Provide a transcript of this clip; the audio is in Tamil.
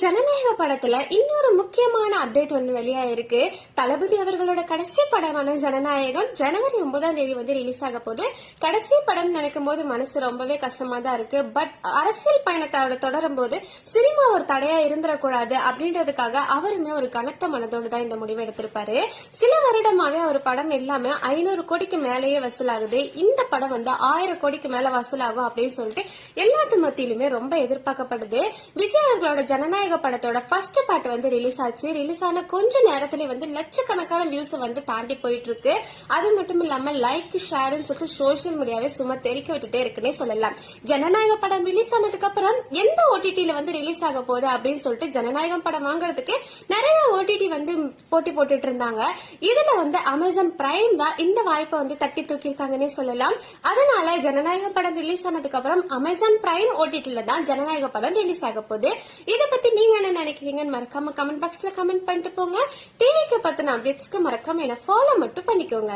ஜனநாயக படத்துல இன்னொரு முக்கியமான அப்டேட் ஒன்று வெளியாயிருக்கு. தளபதி அவர்களோட கடைசி படமான ஜனநாயகம் ஜனவரி 9ஆம் தேதி வந்து ரிலீஸ் ஆக போகுது. கடைசி படம் நினைக்கும் போது மனசு ரொம்பவே கஷ்டமா தான் இருக்கு. பட் அரசியல் பயணத்தோட தொடரும் போது சினிமா ஒரு தடையா இருந்துடக்கூடாது அப்படின்றதுக்காக அவருமே ஒரு கனத்த மனதோடு தான் இந்த முடிவு எடுத்திருப்பாரு. சில வருடமாவே அவர் படம் எல்லாமே 500 கோடிக்கு மேலேயே வசூலாகுது. இந்த படம் வந்து 1000 கோடிக்கு மேல வசூலாகும் அப்படின்னு சொல்லிட்டு எல்லாத்து மத்தியிலுமே ரொம்ப எதிர்பார்க்கப்படுது. விஜய் அவர்களோட ஜனநாயக படத்தோட ஃபர்ஸ்ட் பார்ட் வந்து ரிலீஸ் ஆச்சு. ரிலீஸ் ஆன கொஞ்ச நேரத்திலே வந்து லட்சக்கணக்கான வியூஸ் வந்து தாண்டி போயிட்டு இருக்கு. அது மட்டும் இல்லாம லைக் ஷேர்னு சொல்லிட்டு சோசியல் மீடியாவே சும்மா தெரிக்க விட்டுட்டே இருக்குன்னே சொல்லலாம். ஜனநாயக படம் ரிலீஸ் ஆனதுக்கு அப்புறம் எந்த ஓடிடில வந்து ரிலீஸ் ஆக போகுது அப்படின்னு சொல்லிட்டு ஜனநாயகம் படம் வாங்குறதுக்கு நிறைய ஓடிடி வந்து போட்டி போட்டுட்டு இருந்தாங்க. இதுல வந்து அமேசான் பிரைம் தான் இந்த வாய்ப்பை வந்து தட்டி தூக்கியிருக்காங்கன்னே சொல்லலாம். அதனால ஜனநாயக படம் ரிலீஸ் ஆனதுக்கு அப்புறம் அமேசான் பிரைம் ஓடிடில தான் ஜனநாயக படம் ரிலீஸ் ஆக போகுது. இதை பத்தி நீங்க என்ன நினைக்கிறீங்கன்னு மறக்காம கமெண்ட் பாக்ஸ்ல கமெண்ட் பண்ணிட்டு போங்க. டிவிக்கு பத்தின அப்டேட்ஸ்க்கு மறக்காம என்ன ஃபாலோ மட்டும் பண்ணிக்கோங்க.